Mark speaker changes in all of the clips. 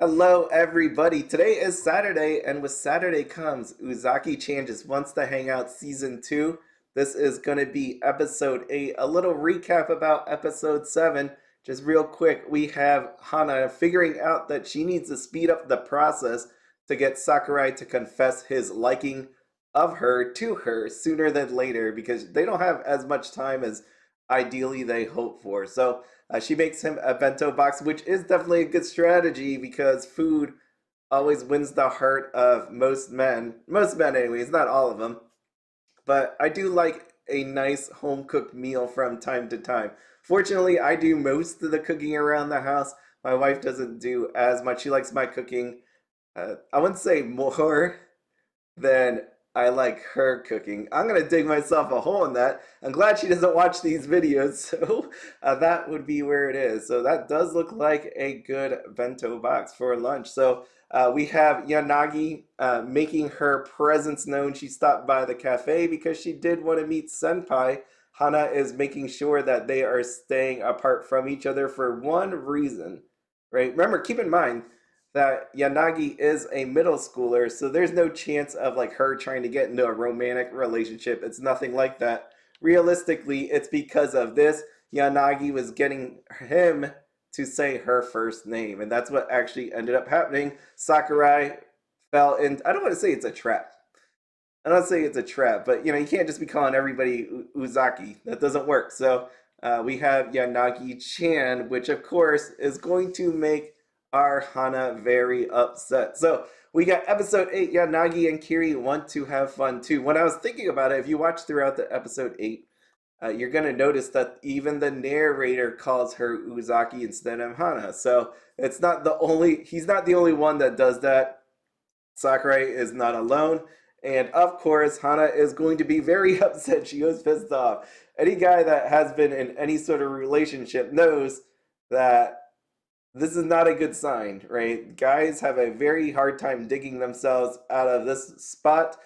Speaker 1: Hello, everybody. Today is Saturday, and with Saturday comes Uzaki-chan Wants to Hang Out Season 2. This is going to be Episode 8. A little recap about Episode 7. Just real quick, we have Hana figuring out that she needs to speed up the process to get Sakurai to confess his liking of her to her sooner than later because they don't have as much time as ideally they hope for. So, she makes him a bento box, which is definitely a good strategy because food always wins the heart of most men. Most men, anyways, not all of them. But I do like a nice home cooked meal from time to time. Fortunately, I do most of the cooking around the house. My wife doesn't do as much. She likes my cooking. I wouldn't say more, then I like her cooking. I'm gonna dig myself a hole in that. I'm glad she doesn't watch these videos, so that would be where it is. So that does look like a good bento box for lunch. So we have Yanagi making her presence known. She stopped by the cafe because she did want to meet Senpai. Hana is making sure that they are staying apart from each other for one reason, right? Remember, keep in mind, that Yanagi is a middle schooler, so there's no chance of like her trying to get into a romantic relationship. It's nothing like that. Realistically, it's because of this. Yanagi was getting him to say her first name, and that's what actually ended up happening. Sakurai fell in. I don't want to say it's a trap. I don't say it's a trap, but you can't just be calling everybody Uzaki. That doesn't work. So we have Yanagi-chan, which of course is going to make our Hana very upset. So we got episode 8. Yanagi and Kiri want to have fun too. When I was thinking about it, if you watch throughout the episode 8, you're gonna notice that even the narrator calls her Uzaki instead of Hana. So it's not the only. He's not the only one that does that. Sakurai is not alone. And of course, Hana is going to be very upset. She was pissed off. Any guy that has been in any sort of relationship knows that this is not a good sign, right? Guys have a very hard time digging themselves out of this spot.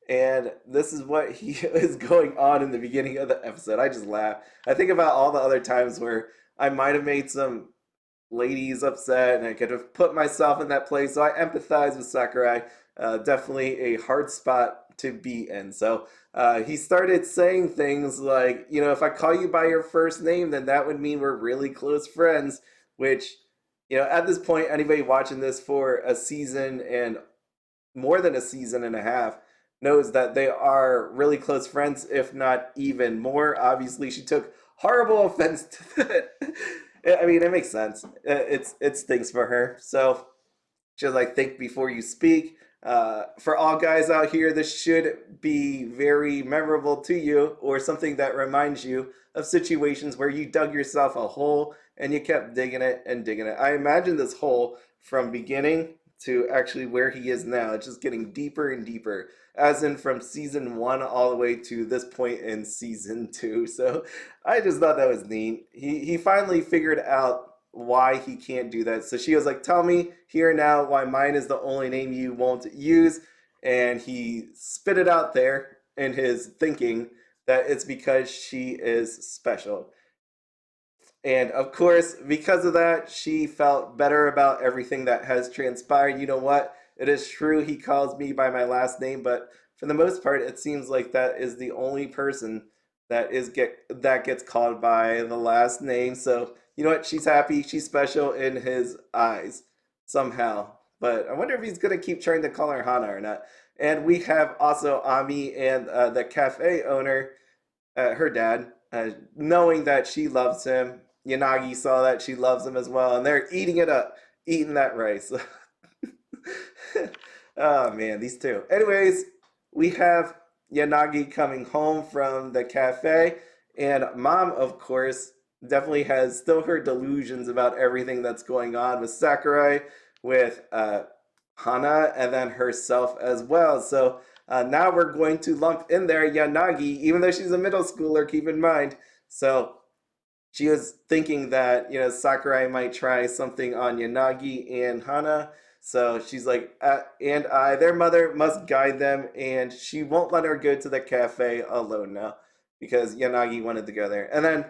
Speaker 1: And this is what he is going on in the beginning of the episode. I just laugh. I think about all the other times where I might have made some ladies upset, and I could have put myself in that place. So I empathize with Sakurai. Definitely a hard spot to be in. So he started saying things like, if I call you by your first name, then that would mean we're really close friends, which, at this point, anybody watching this for a season and more than a season and a half knows that they are really close friends, if not even more. Obviously, she took horrible offense to that. I mean, it makes sense. It stings for her. So just like think before you speak. For all guys out here, this should be very memorable to you, or something that reminds you of situations where you dug yourself a hole and you kept digging it and digging it. I imagine this hole from beginning to actually where he is now. It's just getting deeper and deeper, as in from season 1 all the way to this point in season 2. So I just thought that was neat. He finally figured out why he can't do that. So she was like, "Tell me here now why mine is the only name you won't use." And he spit it out there in his thinking that it's because she is special. And of course, because of that, she felt better about everything that has transpired. You know what? It is true he calls me by my last name, but for the most part, it seems like that is the only person that gets called by the last name. So you know what? She's happy. She's special in his eyes somehow. But I wonder if he's gonna keep trying to call her Hana or not. And we have also Ami and the cafe owner, her dad, knowing that she loves him. Yanagi saw that she loves him as well, and they're eating it up, eating that rice. Oh man, these two. Anyways, we have Yanagi coming home from the cafe, and mom, of course, definitely has still her delusions about everything that's going on with Sakurai, with Hana, and then herself as well. So now we're going to lump in there Yanagi, even though she's a middle schooler, keep in mind. So she was thinking that, Sakurai might try something on Yanagi and Hana. So she's like, their mother must guide them, and she won't let her go to the cafe alone now because Yanagi wanted to go there. And then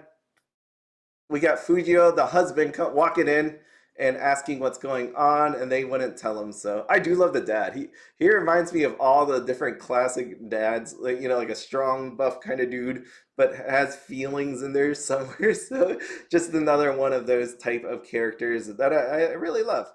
Speaker 1: we got Fujio, the husband, walking in, and asking what's going on, and they wouldn't tell him. So I do love the dad. He reminds me of all the different classic dads, like like a strong, buff kind of dude, but has feelings in there somewhere. So just another one of those type of characters that I really love.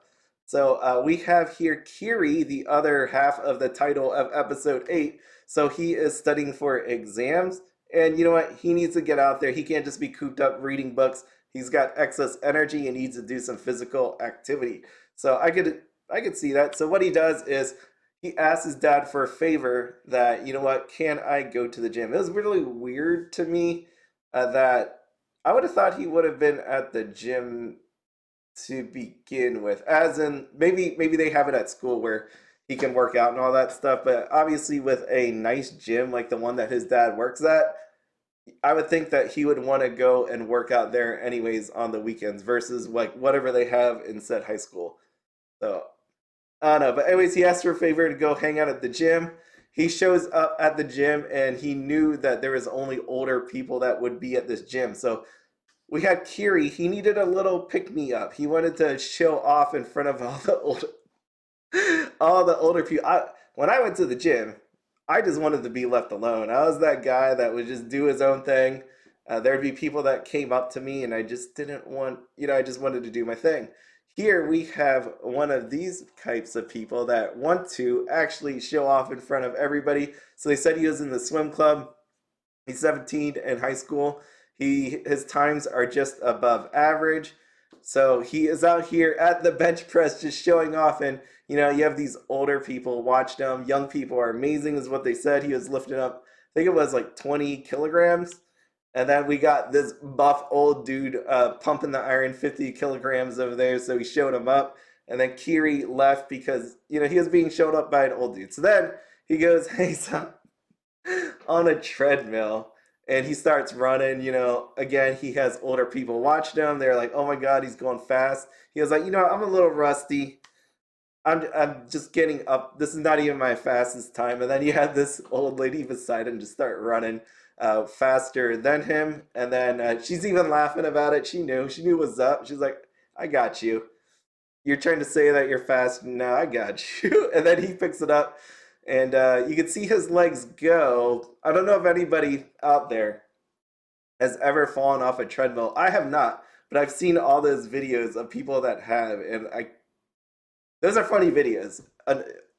Speaker 1: So we have here Kiri, the other half of the title of episode 8. So he is studying for exams. And you know what? He needs to get out there. He can't just be cooped up reading books. He's got excess energy and needs to do some physical activity. So I could see that. So what he does is he asks his dad for a favor that, you know what, can I go to the gym? It was really weird to me that I would have thought he would have been at the gym to begin with, as in maybe they have it at school where he can work out and all that stuff, but obviously with a nice gym like the one that his dad works at, I would think that he would want to go and work out there anyways on the weekends versus like whatever they have in said high school. So I don't know, but anyways, he asked for a favor to go hang out at the gym. He shows up at the gym and he knew that there was only older people that would be at this gym. So we had Kiri. He needed a little pick me up. He wanted to show off in front of all the older people. When I went to the gym, I just wanted to be left alone. I was that guy that would just do his own thing. There'd be people that came up to me, and I just didn't want, I just wanted to do my thing. Here we have one of these types of people that want to actually show off in front of everybody. So they said he was in the swim club. He's 17 in high school. His times are just above average. So he is out here at the bench press just showing off, and you have these older people watch him. Young people are amazing is what they said. He was lifting up, I think it was like 20 kilograms. And then we got this buff old dude pumping the iron 50 kilograms over there. So he showed him up. And then Kiri left because, he was being showed up by an old dude. So then he goes, hey, son, on a treadmill and he starts running. Again, he has older people watching him. They're like, oh my God, he's going fast. He was like, I'm a little rusty. I'm just getting up. This is not even my fastest time. And then you had this old lady beside him just start running faster than him. And then she's even laughing about it. She knew what's up. She's like, I got you. You're trying to say that you're fast. No, I got you. And then he picks it up and you can see his legs go. I don't know if anybody out there has ever fallen off a treadmill. I have not, but I've seen all those videos of people that have, and those are funny videos.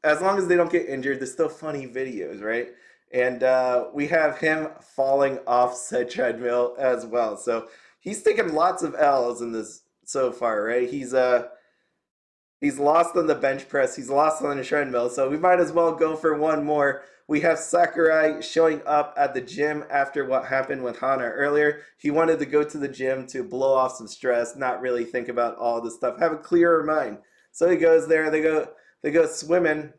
Speaker 1: As long as they don't get injured, they're still funny videos, right? And we have him falling off said treadmill as well. So he's taken lots of L's in this so far, right? He's lost on the bench press. He's lost on the treadmill. So we might as well go for one more. We have Sakurai showing up at the gym after what happened with Hana earlier. He wanted to go to the gym to blow off some stress, not really think about all this stuff, have a clearer mind. So he goes there. They go swimming.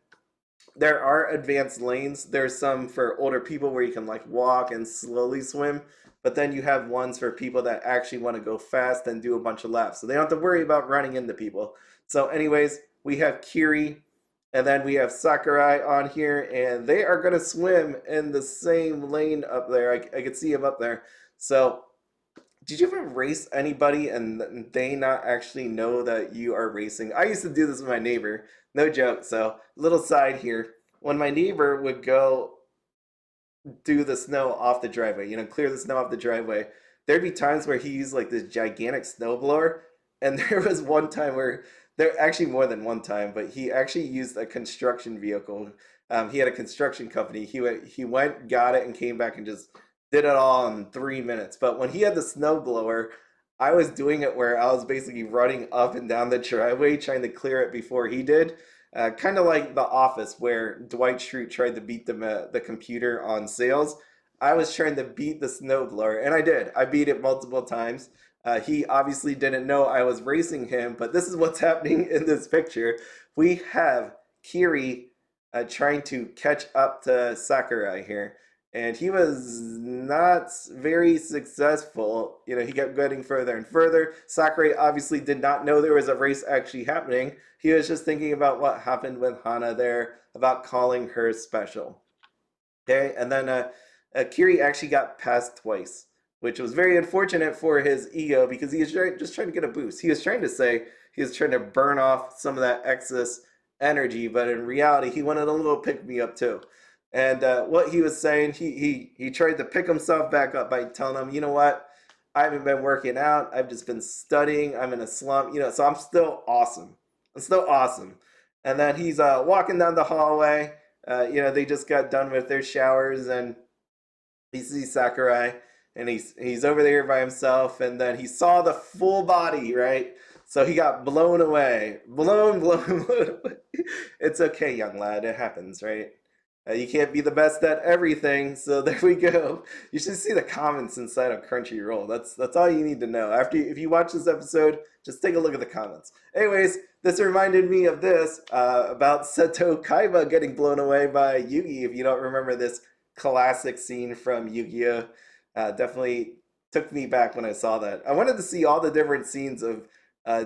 Speaker 1: There are advanced lanes. There's some for older people where you can like walk and slowly swim, but then you have ones for people that actually want to go fast and do a bunch of laps. So they don't have to worry about running into people. So anyways, we have Kiri and then we have Sakurai on here, and they are going to swim in the same lane up there. I could see him up there. So did you ever race anybody and they not actually know that you are racing? I used to do this with my neighbor. No joke. So, little side here. When my neighbor would go do the snow off the driveway, clear the snow off the driveway, there'd be times where he used like this gigantic snowblower. And there was one time where, there actually more than one time, but he actually used a construction vehicle. He had a construction company. He went, got it, and came back and just did it all in 3 minutes. But when he had the snowblower, I was doing it where I was basically running up and down the driveway trying to clear it before he did. Kind of like The Office, where Dwight Schrute tried to beat the computer on sales. I was trying to beat the snowblower, and I did. I beat it multiple times. He obviously didn't know I was racing him, but this is what's happening in this picture. We have Kiri trying to catch up to Sakurai here, and he was not very successful. He kept getting further and further. Sakurai obviously did not know there was a race actually happening. He was just thinking about what happened with Hana there, about calling her special. Okay, and then Kiri actually got passed twice, which was very unfortunate for his ego because he was just trying to get a boost. He was trying to say he was trying to burn off some of that excess energy, but in reality, he wanted a little pick me up too. And what he was saying, he tried to pick himself back up by telling him, you know what, I haven't been working out. I've just been studying. I'm in a slump, so I'm still awesome. I'm still awesome. And then he's walking down the hallway. They just got done with their showers, and he sees Sakurai, and he's over there by himself, and then he saw the full body, right? So he got blown away, blown away. It's okay, young lad. It happens, right? You can't be the best at everything, so there we go. You should see the comments inside of Crunchyroll. That's all you need to know. If you watch this episode, just take a look at the comments. Anyways, this reminded me of this about Seto Kaiba getting blown away by Yugi. If you don't remember this classic scene from Yu-Gi-Oh, definitely took me back when I saw that. I wanted to see all the different scenes of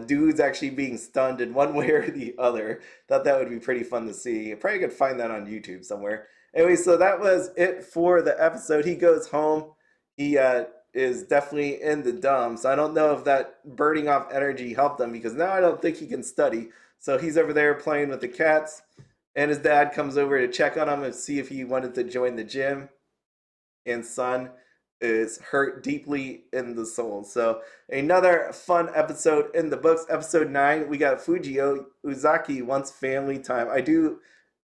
Speaker 1: dudes actually being stunned in one way or the other. Thought that would be pretty fun to see. Probably could find that on YouTube somewhere. Anyway, so that was it for the episode. He goes home. He is definitely in the dumps. I don't know if that burning off energy helped him, because now I don't think he can study. So he's over there playing with the cats, and his dad comes over to check on him and see if he wanted to join the gym. And son is hurt deeply in the soul. So another fun episode in the books. Episode 9, we got Fujio. Uzaki wants family time. I do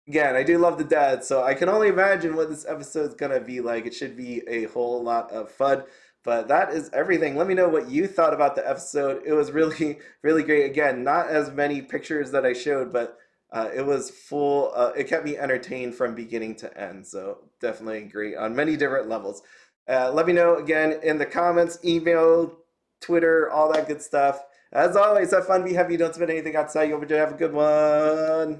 Speaker 1: love the dad, so I can only imagine what this episode's gonna be like. It should be a whole lot of fun. But that is everything. Let me know what you thought about the episode. It was really, really great. Again, not as many pictures that I showed, but it was full. It kept me entertained from beginning to end. So definitely great on many different levels. Let me know again in the comments, email, Twitter, all that good stuff. As always, have fun, be happy, don't spend anything outside. You hope you have a good one.